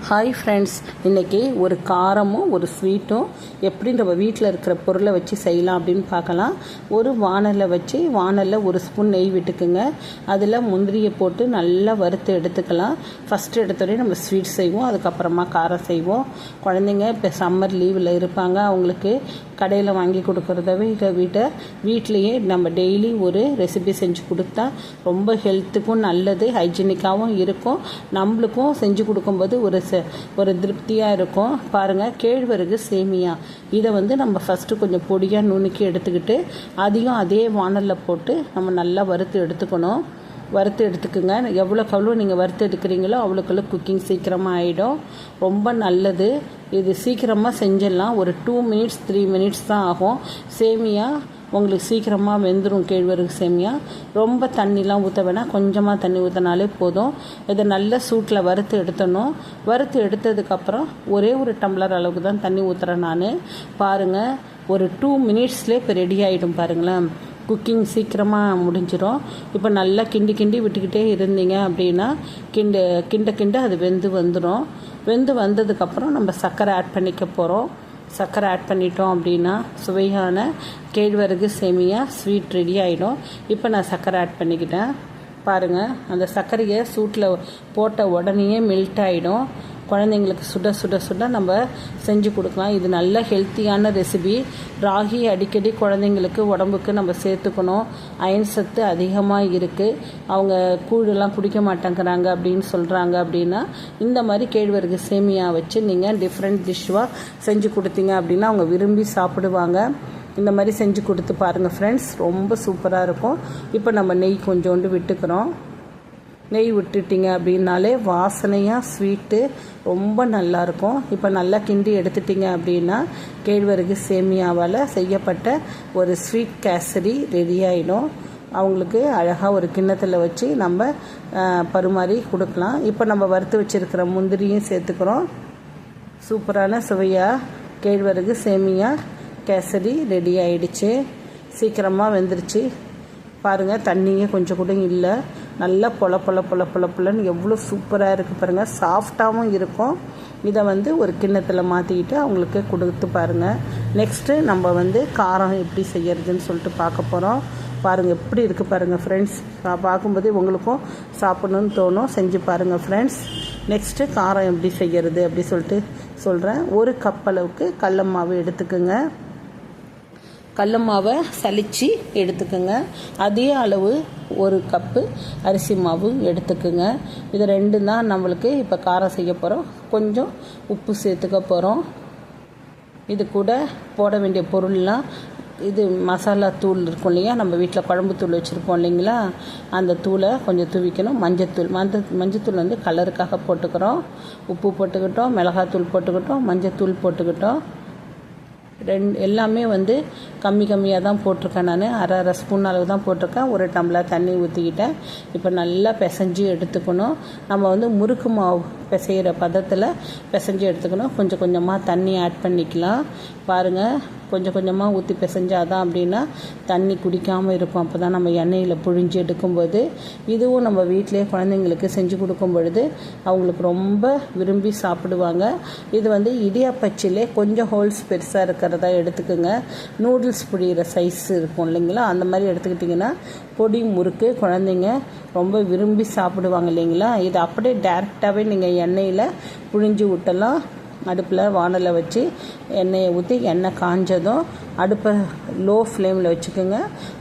Hi friends, இன்றைக்கி ஒரு காரமும் ஒரு ஸ்வீட்டும் எப்படி நம்ம வீட்டில் இருக்கிற பொருளை வச்சு செய்யலாம் அப்படின்னு பார்க்கலாம். ஒரு வானலில் ஒரு ஸ்பூன் நெய் விட்டுக்குங்க. அதில் முந்திரியை போட்டு நல்லா வறுத்து எடுத்துக்கலாம். ஃபஸ்ட்டு எடுத்தோடனே நம்ம ஸ்வீட் செய்வோம், அதுக்கப்புறமா காரம் செய்வோம். குழந்தைங்க இப்போ சம்மர் லீவில் இருப்பாங்க, அவங்களுக்கு கடையில் வாங்கி கொடுக்குறத வீட்டிலையே நம்ம டெய்லி ஒரு ரெசிபி செஞ்சு கொடுத்தா ரொம்ப ஹெல்த்துக்கும் நல்லது, ஹைஜீனிக்காகவும் இருக்கும். நம்மளுக்கும் செஞ்சு கொடுக்கும்போது ஒரு திருப்தியாக இருக்கும். பாருங்கள், கேழ்வரகு சேமியா இதை நம்ம ஃபஸ்ட்டு கொஞ்சம் பொடியாக நுணுக்கி எடுத்துக்கிட்டு அதையும் அதே வானலில் போட்டு நம்ம நல்லா வறுத்து எடுத்துக்குங்க. எவ்வளோ நீங்கள் வறுத்து எடுக்கிறீங்களோ அவ்வளோக்குள்ள குக்கிங் சீக்கிரமாக ஆகிடும். ரொம்ப நல்லது, இது சீக்கிரமாக செஞ்சிடலாம். ஒரு 2 மினிட்ஸ் 3 மினிட்ஸ் தான் ஆகும். சேமியா உங்களுக்கு சீக்கிரமாக வெந்துடும். கேழ்வரகு சேமியா ரொம்ப தண்ணிலாம் ஊற்ற வேணாம், கொஞ்சமாக தண்ணி ஊற்றினாலே போதும். இதை நல்ல சூட்டில் வறுத்து எடுத்ததுக்கப்புறம் ஒரே ஒரு டம்ளர் அளவுக்கு தான் தண்ணி ஊற்றுறேன் நான். பாருங்கள், ஒரு 2 மினிட்ஸ்லேயே இப்போ ரெடி ஆகிடும். பாருங்களேன், குக்கிங் சீக்கிரமாக முடிஞ்சிடும். இப்போ நல்லா கிண்டி விட்டுக்கிட்டே இருந்தீங்க அப்படின்னா கிண்ட அது வெந்து வந்ததுக்கப்புறம் நம்ம சர்க்கரை ஆட் பண்ணிக்க போகிறோம். சர்க்கரை ஆட் பண்ணிட்டோம் அப்படின்னா சுவையான கேழ்வரகு சேமியா ஸ்வீட் ரெடி ஆகிடும். இப்போ நான் சர்க்கரை ஆட் பண்ணிக்கிட்டேன். பாருங்கள், அந்த சர்க்கரையை சூட்டில் போட்ட உடனேயே மெல்ட் ஆகிடும். குழந்தைங்களுக்கு சுட நம்ம செஞ்சு கொடுக்கலாம். இது நல்ல ஹெல்த்தியான ரெசிபி. ராகி அடிக்கடி குழந்தைங்களுக்கு உடம்புக்கு நம்ம சேர்த்துக்கணும். அயன் சத்து அதிகமாக இருக்குது. அவங்க கூழெல்லாம் குடிக்க மாட்டேங்கிறாங்க அப்படின்னு சொல்கிறாங்க. அப்படின்னா இந்த மாதிரி கேழ்வரகு சேமியா வச்சு நீங்கள் டிஃப்ரெண்ட் டிஷ்ஷாக செஞ்சு கொடுத்தீங்க அப்படின்னா அவங்க விரும்பி சாப்பிடுவாங்க. இந்த மாதிரி செஞ்சு கொடுத்து பாருங்கள் ஃப்ரெண்ட்ஸ், ரொம்ப சூப்பராக இருக்கும். இப்போ நம்ம நெய் கொஞ்சோண்டு விட்டுக்கிறோம். நெய் விட்டுட்டிங்க அப்படின்னாலே வாசனையாக ஸ்வீட்டு ரொம்ப நல்லாயிருக்கும். இப்போ நல்லா கிண்டி எடுத்துட்டிங்க அப்படின்னா கேழ்வரகு சேமியாவால் செய்யப்பட்ட ஒரு ஸ்வீட் கேசரி ரெடி ஆகிடும். அவங்களுக்கு அழகாக ஒரு கிண்ணத்தில் வச்சு நம்ம பரிமாறி கொடுக்கலாம். இப்போ நம்ம வறுத்து வச்சுருக்கிற முந்திரியும் சேர்த்துக்கிறோம். சூப்பரான சுவையாக கேழ்வரகு சேமியா கேசரி ரெடி ஆகிடுச்சு. சீக்கிரமாக வெந்துருச்சு. பாருங்கள், தண்ணியே கொஞ்சம் கூட இல்லை. நல்லா பொலன்னு எவ்வளோ சூப்பராக இருக்குது பாருங்கள். சாஃப்டாகவும் இருக்கும். இதை ஒரு கிண்ணத்தில் மாற்றிக்கிட்டு அவங்களுக்கு கொடுத்து பாருங்கள். நெக்ஸ்ட்டு நம்ம காரம் எப்படி செய்யறதுன்னு சொல்லிட்டு பார்க்க போகிறோம். பாருங்கள், எப்படி இருக்குது பாருங்கள் ஃப்ரெண்ட்ஸ். பார்க்கும்போதே உங்களுக்கும் சாப்பிடணுன்னு தோணும். செஞ்சு பாருங்கள் ஃப்ரெண்ட்ஸ். நெக்ஸ்ட்டு காரம் எப்படி செய்கிறது அப்படி சொல்லிட்டு சொல்கிறேன். 1 கப் அளவுக்கு கடல மாவு எடுத்துக்கோங்க. கடல மாவை சலித்து எடுத்துக்கோங்க. அதே அளவு 1 கப்பு அரிசி மாவு எடுத்துக்கோங்க. இது 2 தான் நம்மளுக்கு இப்போ காரம் செய்ய போகிறோம். கொஞ்சம் உப்பு சேர்த்துக்க போகிறோம். இது கூட போட வேண்டிய பொருள்லாம், இது மசாலா தூள் இருக்கும் இல்லையா, நம்ம வீட்டில் குழம்பு தூள் வச்சுருப்போம் இல்லைங்களா, அந்த தூளை கொஞ்சம் தூவிக்கணும். மஞ்சத்தூள் கலருக்காக போட்டுக்கிறோம். உப்பு போட்டுக்கிட்டோம், மிளகாத்தூள் போட்டுக்கிட்டோம், மஞ்சத்தூள் போட்டுக்கிட்டோம். எல்லாமே கம்மியாக தான் போட்டிருக்கேன் நான். அரை ஸ்பூன் அளவு தான் போட்டிருக்கேன். 1 டம்ளர் தண்ணி ஊற்றிக்கிட்டேன். இப்போ நல்லா பிசைஞ்சு எடுத்துக்கணும். நம்ம முறுக்கு மாவு பிசைகிற பதத்தில் பிசைஞ்சு எடுத்துக்கணும். கொஞ்சம் கொஞ்சமாக தண்ணி ஆட் பண்ணிக்கலாம். பாருங்கள், கொஞ்சமாக ஊற்றி பிசைஞ்சாதான் அப்படின்னா தண்ணி குடிக்காமல் இருக்கும். அப்போ தான் நம்ம எண்ணெயில் புழிஞ்சு எடுக்கும்போது. இதுவும் நம்ம வீட்டிலே குழந்தைங்களுக்கு செஞ்சு கொடுக்கும் பொழுது அவங்களுக்கு ரொம்ப விரும்பி சாப்பிடுவாங்க. இது இடியாப்பச்சிலே கொஞ்சம் ஹோல்ஸ் பெருசாக இருக்கிறதா எடுத்துக்கோங்க. நூடுல்ஸ் புழிகிற சைஸ் இருக்கும் இல்லைங்களா, அந்த மாதிரி எடுத்துக்கிட்டிங்கன்னா பொடி முறுக்கு குழந்தைங்க ரொம்ப விரும்பி சாப்பிடுவாங்க இல்லைங்களா. இது அப்படியே டேரெக்டாகவே நீங்கள் எண்ணெயில் புழிஞ்சு விட்டலாம். அடுப்பில் வானலில் வச்சு எண்ணெயை ஊற்றி எண்ணெய் காஞ்சதும் அடுப்பை லோ ஃப்ளேமில் வச்சுக்கோங்க.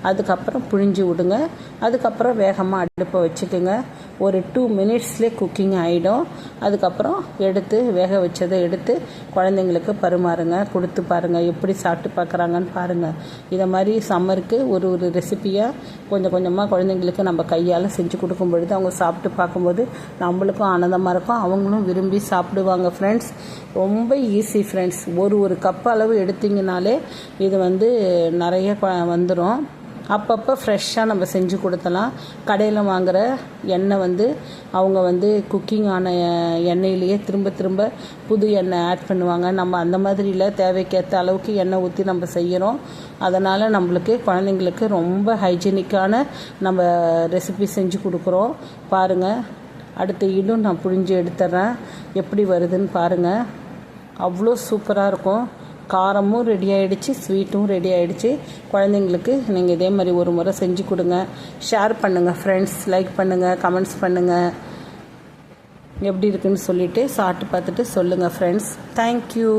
அதுக்கப்புறம் புழிஞ்சு விடுங்க. அதுக்கப்புறம் வேகமாக அடுப்பை வச்சுக்கோங்க. ஒரு 2 மினிட்ஸ்லேயே குக்கிங் ஆகிடும். அதுக்கப்புறம் வேக வச்சதை எடுத்து குழந்தைங்களுக்கு பரிமாறுங்க. கொடுத்து பாருங்கள், எப்படி சாப்பிட்டு பார்க்குறாங்கன்னு பாருங்கள். இதை மாதிரி சம்மருக்கு ஒரு ரெசிப்பியாக கொஞ்சமாக குழந்தைங்களுக்கு நம்ம கையால் செஞ்சு கொடுக்கும் பொழுது அவங்க சாப்பிட்டு பார்க்கும்போது நம்மளுக்கும் ஆனந்தமாக இருக்கும். அவங்களும் விரும்பி சாப்பிடுவாங்க ஃப்ரெண்ட்ஸ். ரொம்ப ஈஸி ஃப்ரெண்ட்ஸ். ஒரு கப் அளவு எடுத்திங்கனாலே இது நிறைய வந்துடும். அப்பப்போ ஃப்ரெஷ்ஷாக நம்ம செஞ்சு கொடுத்தலாம். கடையில் வாங்குகிற எண்ணெய் அவங்க குக்கிங் ஆன எண்ணெயிலேயே திரும்ப புது எண்ணெய் ஆட் பண்ணுவாங்க. நம்ம அந்த மாதிரி இல்லை, தேவைக்கேற்ற அளவுக்கு எண்ணெய் ஊற்றி நம்ம செய்கிறோம். அதனால் நம்மளுக்கு குழந்தைங்களுக்கு ரொம்ப ஹைஜீனிக்கான நம்ம ரெசிபி செஞ்சு கொடுக்குறோம். பாருங்கள், அடுத்த ஈடும் நான் புழிஞ்சு எடுத்துட்றேன். எப்படி வருதுன்னு பாருங்கள். அவ்வளோ சூப்பராக இருக்கும். காரமும் ரெடி ஆகிடுச்சு, ஸ்வீட்டும் ரெடி ஆகிடுச்சு. குழந்தைங்களுக்கு நீங்கள் இதே மாதிரி ஒரு முறை செஞ்சு கொடுங்க. ஷேர் பண்ணுங்கள் ஃப்ரெண்ட்ஸ், லைக் பண்ணுங்கள், கமெண்ட்ஸ் பண்ணுங்கள். எப்படி இருக்குன்னு சொல்லிவிட்டு சாப்பிட்டு பார்த்துட்டு சொல்லுங்கள் ஃப்ரெண்ட்ஸ். தேங்க்யூ.